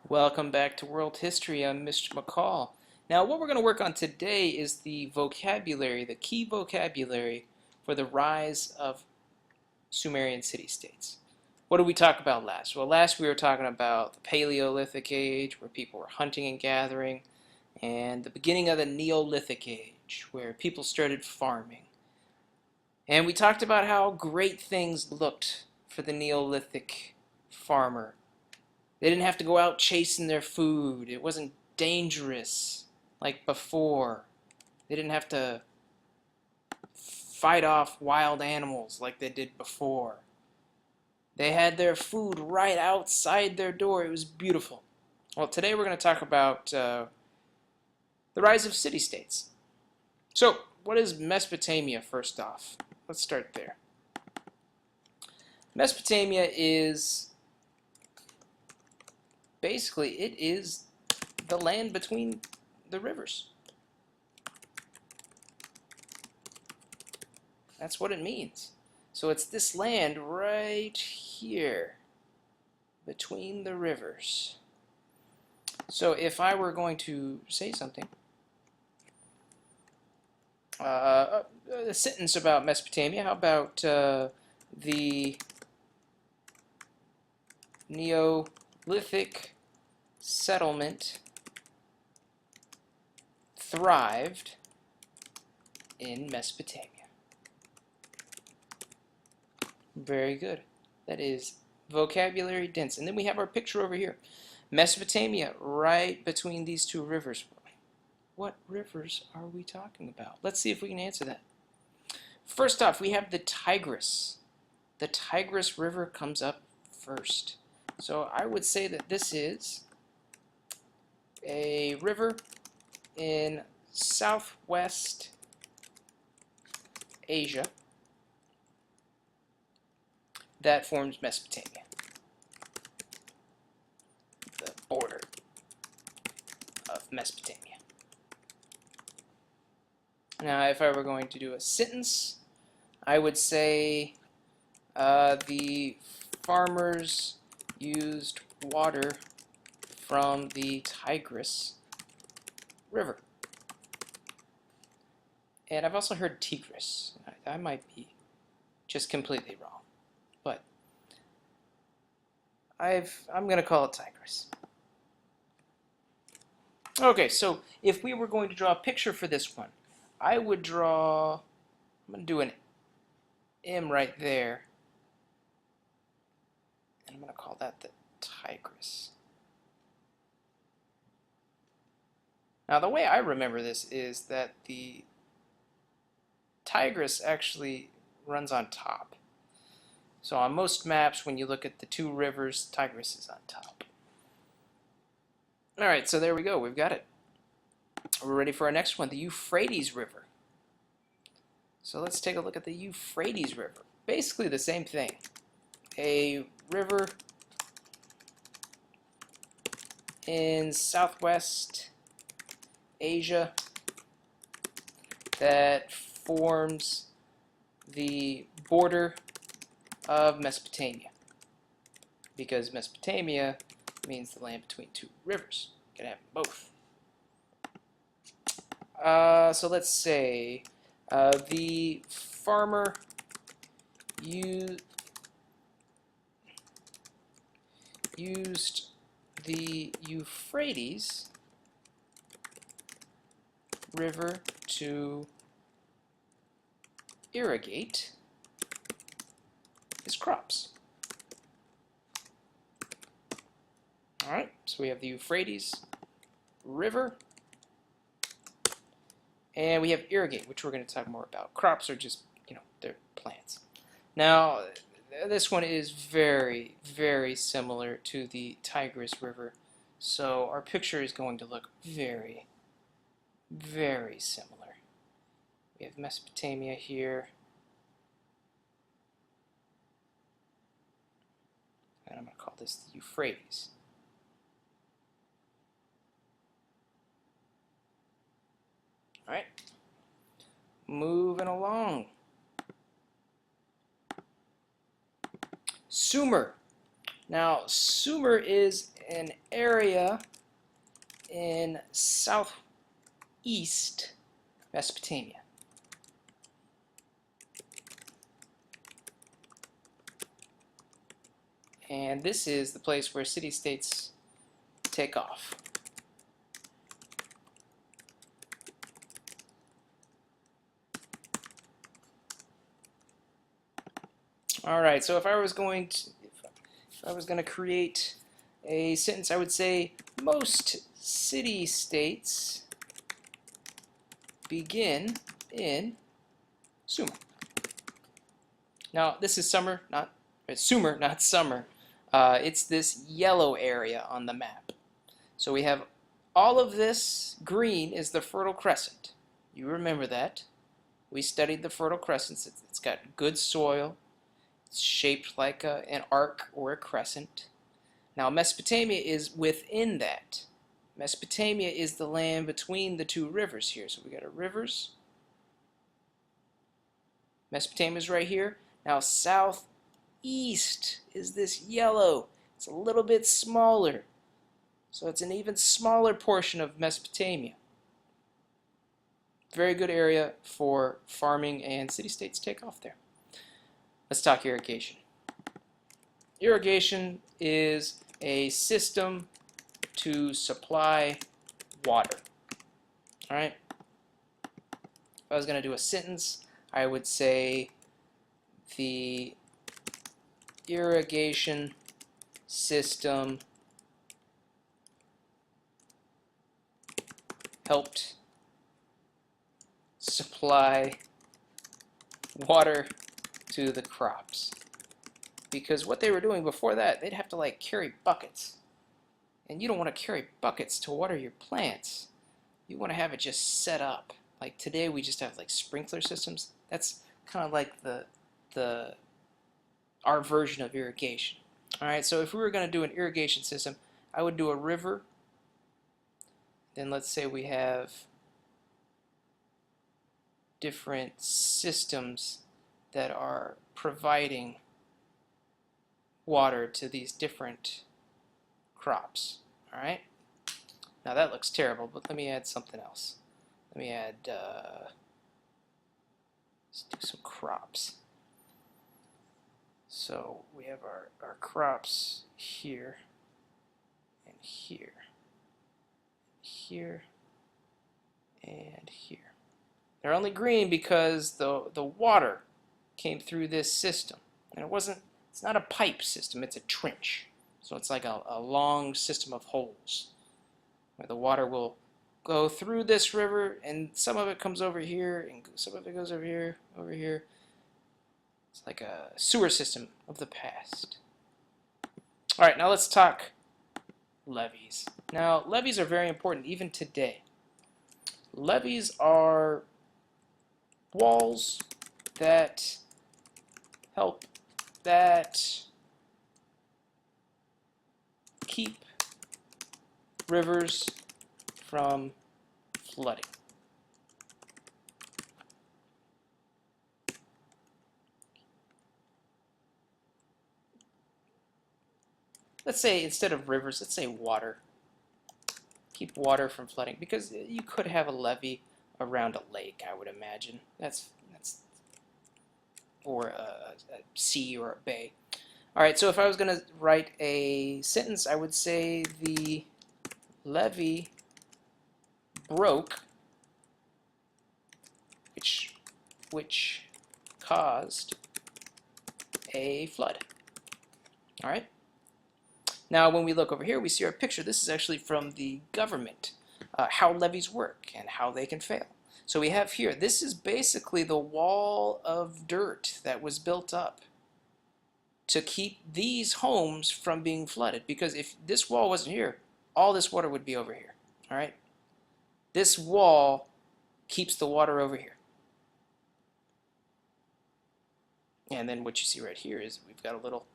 Welcome back to World History. I'm Mr. McCall. Now, what we're going to work on today is the vocabulary, the key vocabulary for the rise of Sumerian city-states. What did we talk about last? Well, last we were talking about the Paleolithic Age, where people were hunting and gathering, and the beginning of the Neolithic Age, where people started farming. And we talked about how great things looked for the Neolithic farmer. They didn't have to go out chasing their food. It wasn't dangerous like before. They didn't have to fight off wild animals like they did before. They had their food right outside their door. It was beautiful. Well, today we're going to talk about the rise of city-states. So, what is Mesopotamia first off? Let's start there. Mesopotamia is basically, it is the land between the rivers. That's what it means. So it's this land right here between the rivers. So if I were going to say something, a sentence about Mesopotamia, how about the Neolithic settlement thrived in Mesopotamia. Very good. That is vocabulary dense. And then we have our picture over here. Mesopotamia, right between these two rivers. What rivers are we talking about? Let's see if we can answer that. First off, we have the Tigris. The Tigris River comes up first. So I would say that this is a river in southwest Asia that forms Mesopotamia, the border of Mesopotamia. Now, if I were going to do a sentence, I would say the farmers used water from the Tigris River. And I've also heard Tigris. I might be just completely wrong, but I'm going to call it Tigris. Okay, so if we were going to draw a picture for this one, I would draw, I'm going to do an M right there, and I'm going to call that the Tigris. Now, the way I remember this is that the Tigris actually runs on top. So on most maps, when you look at the two rivers, Tigris is on top. All right, so there we go. We've got it. We're ready for our next one, the Euphrates River. So let's take a look at the Euphrates River. Basically the same thing. A river in southwest Asia that forms the border of Mesopotamia, because Mesopotamia means the land between two rivers. You can have them both. So let's say the farmer used the Euphrates River to irrigate his crops. Alright, so we have the Euphrates River, and we have irrigate, which we're going to talk more about. Crops are just, they're plants. Now, this one is very, very similar to the Tigris River, so our picture is going to look very, very similar. We have Mesopotamia here, and I'm going to call this the Euphrates. All right, moving along. Sumer. Now, Sumer is an area in southeast Mesopotamia. And this is the place where city-states take off. All right, so if I was going to create a sentence, I would say most city-states begin in Sumer. Now, this is Sumer, not summer. It's this yellow area on the map. So we have all of this green is the Fertile Crescent. You remember that. We studied the Fertile Crescents. It's got good soil. It's shaped like an arc or a crescent. Now, Mesopotamia is within that. Mesopotamia is the land between the two rivers here. So we got our rivers. Mesopotamia is right here. Now, southeast is this yellow. It's a little bit smaller. So it's an even smaller portion of Mesopotamia. Very good area for farming, and city-states take off there. Let's talk irrigation. Irrigation is a system to supply water. All right? If I was going to do a sentence, I would say the irrigation system helped supply water to the crops. Because what they were doing before that, they'd have to like carry buckets. And you don't want to carry buckets to water your plants. You want to have it just set up. Like today we just have like sprinkler systems. That's kind of like our version of irrigation. Alright, so if we were going to do an irrigation system, I would do a river. Then let's say we have different systems that are providing water to these different crops. All right. Now that looks terrible, but let me add something else. Let me add, let's do some crops. So we have our crops here and here, here, and here. They're only green because the water came through this system. And it's not a pipe system, it's a trench. So it's like a long system of holes where the water will go through this river, and some of it comes over here, and some of it goes over here, over here. It's like a sewer system of the past. All right, now let's talk levees. Now, levees are very important even today. Levees are walls that keep rivers from flooding. Let's say instead of rivers, let's say water. Keep water from flooding, because you could have a levee around a lake, I would imagine. That's or a sea or a bay. All right, so if I was going to write a sentence, I would say the levee broke, which caused a flood. All right. Now, when we look over here, we see our picture. This is actually from the government, how levees work and how they can fail. So we have here, this is basically the wall of dirt that was built up to keep these homes from being flooded. Because if this wall wasn't here, all this water would be over here. All right? This wall keeps the water over here. And then what you see right here is we've got a little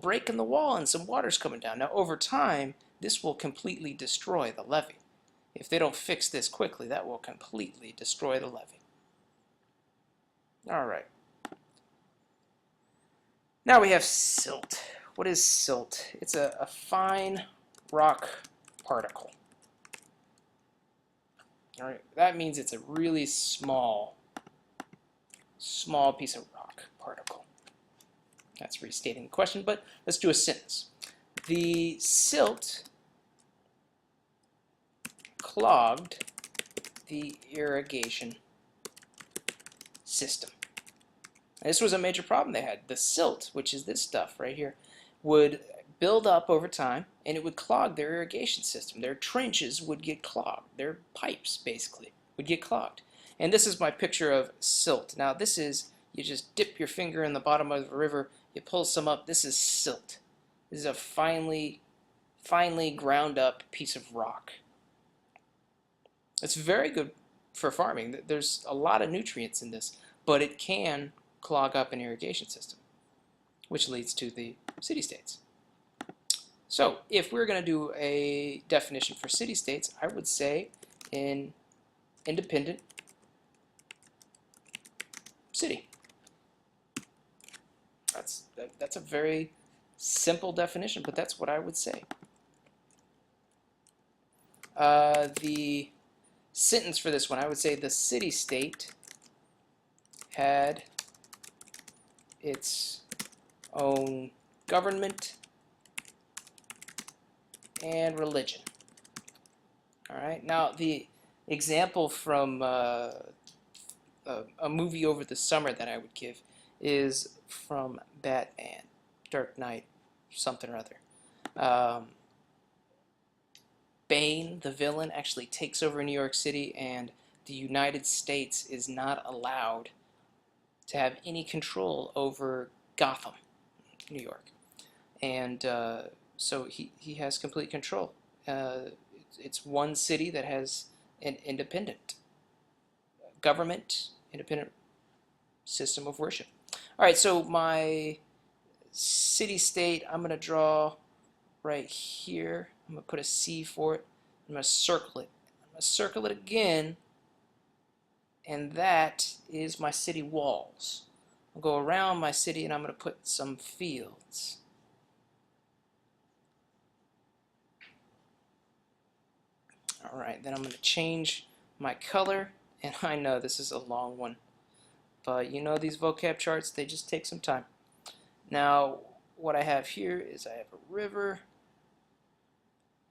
break in the wall and some water's coming down. Now over time, this will completely destroy the levee. If they don't fix this quickly, that will completely destroy the levee. All right. Now we have silt. What is silt? It's a fine rock particle. All right, that means it's a really small piece of rock particle. That's restating the question, but let's do a sentence. The silt clogged the irrigation system. This was a major problem they had. The silt, which is this stuff right here, would build up over time, and it would clog their irrigation system. Their trenches would get clogged. Their pipes, basically, would get clogged. And this is my picture of silt. Now, this is, you just dip your finger in the bottom of the river, you pull some up. This is silt. This is a finely ground up piece of rock. It's very good for farming. There's a lot of nutrients in this, but it can clog up an irrigation system, which leads to the city-states. So if we're going to do a definition for city-states, I would say an independent city. That's a very simple definition, but that's what I would say. The sentence for this one, I would say the city-state had its own government and religion. All right. Now, the example from a movie over the summer that I would give is from Batman, Dark Knight, something or other. Bane, the villain, actually takes over New York City, and the United States is not allowed to have any control over Gotham, New York. And so he has complete control. It's one city that has an independent government, independent system of worship. All right, so my city-state, I'm going to draw right here. I'm going to put a C for it. I'm going to circle it. I'm going to circle it again, and that is my city walls. I'll go around my city, and I'm going to put some fields. All right, then I'm going to change my color, and I know this is a long one, but you know these vocab charts, they just take some time. Now, what I have here is I have a river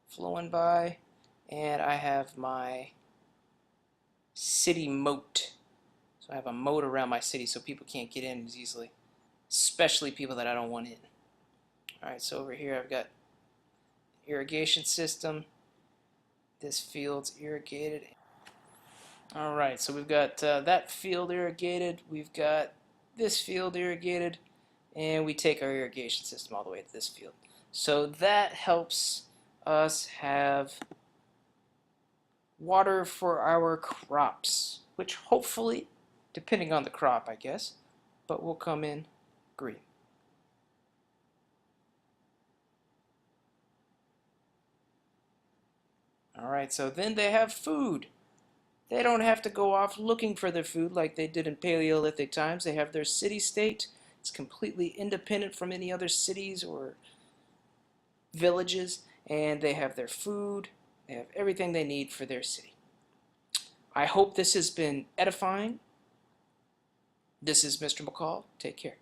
flowing by, and I have my city moat. So I have a moat around my city so people can't get in as easily, especially people that I don't want in. All right, so over here I've got irrigation system. This field's irrigated. All right, so we've got that field irrigated, we've got this field irrigated, and we take our irrigation system all the way to this field. So that helps us have water for our crops, which hopefully, depending on the crop, I guess, but will come in green. All right, so then they have food. They don't have to go off looking for their food like they did in Paleolithic times. They have their city-state. It's completely independent from any other cities or villages, and they have their food. They have everything they need for their city. I hope this has been edifying. This is Mr. McCall. Take care.